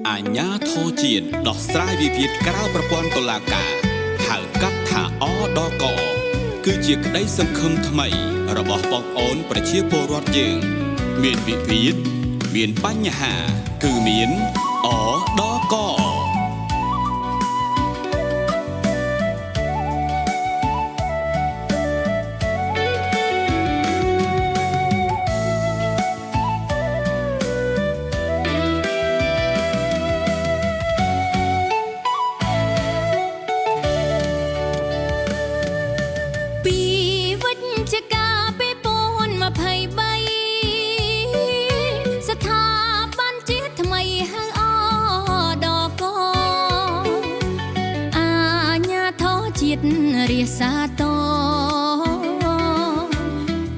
អាញាធរជាតិដោះស្រាយវិវាទក្រៅប្រព័ន្ធតុលាការហៅកាត់ថាអដកគឺជាក្តីសង្ឃឹមថ្មីរបស់បងប្អូនប្រជាពលរដ្ឋយើងមានវិវាទមានបញ្ហាគឺមានអដករាសាត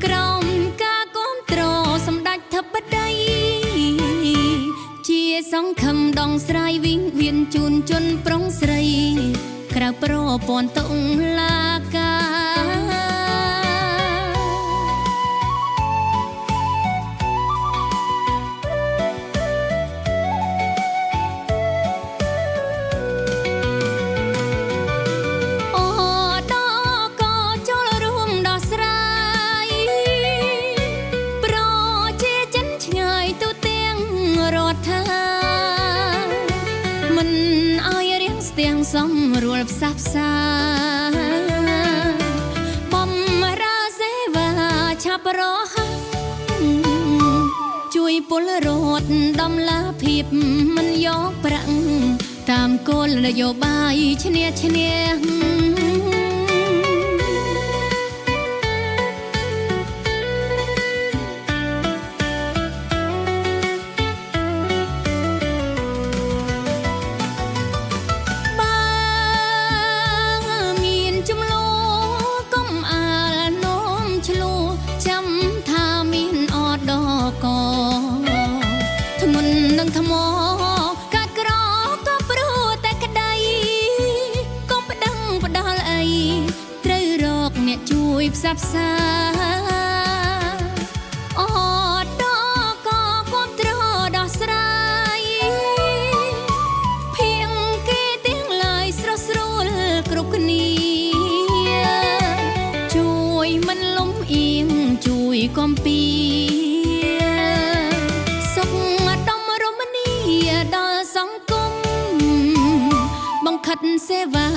ក្រមការគាំទ្រសម្ដេចធិបតីជាសង្ឃឹមដងស្រ័យវិង្វៀនជូនជនប្រុងស្រីក្រៅប្រព័ន្ធតុលាការសំរួលផ្សះផ្សាបំរើសេវាឆាប់រហ័សជួយពលរដ្ឋដំឡាភាពមិនយកប្រាក់តាមគោលនយោបាយឈ្នះឈ្នះថ្មកាត់ក្រក៏ព្រោះតែក្តីកុំប្តឹងផ្ដាល់អីត្រូវរកអ្នកជួយផ្សះផ្សាអត់ដកក៏គ្រប់ត្រដោះស្រាយភៀងគេទាំងឡាយស្រស់ស្រួលគ្រប់គ្នាជួយមិនលំអៀងជួយកំពីខិតសេវា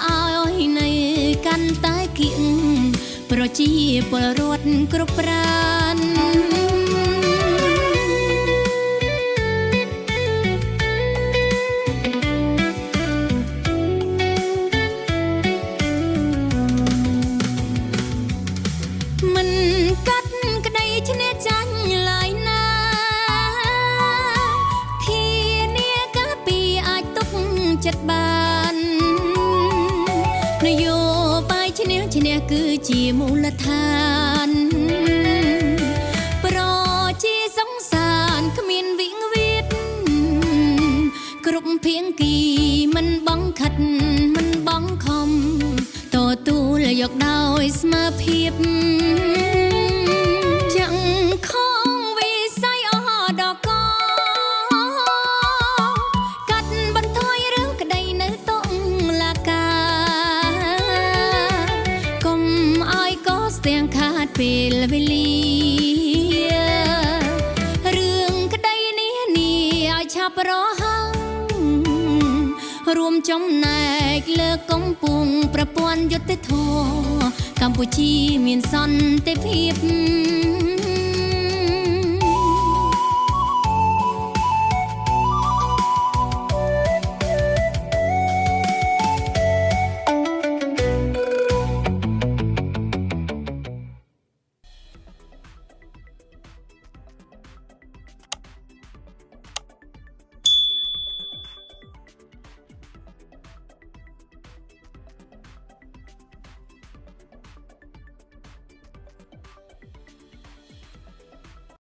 ឲ្យនៅកាន់តែគៀងប្រជាពលរដ្ឋគ្រប់ប្រានមិនកាត់ក្តីឈ្នះចាញ់ឡើយណាធានាការពីអាចទុកចិត្តបាននយោបាយឈ្នះឈ្នះគឺជាមូលដ្ឋានប្រជាសង្សានគ្មានវិង្វេតគ្រប់ភាងគីមិនបងខិតមិនបងខំទទួលយកដោយស្មើភាពចាំងខងវិស័យអដកកាត់បន្ថយរឿងក្តីនៅតុលាការកុំឲ្យកស្ទាំងខាតពេលវេលារឿងក្តីនេះឲ្យឆាប់រហ័សរួមចំណែកលើកកំពុងប្រព័ន្ធយុត្តិធម៌កម្ពុជាមានសន្តិភាព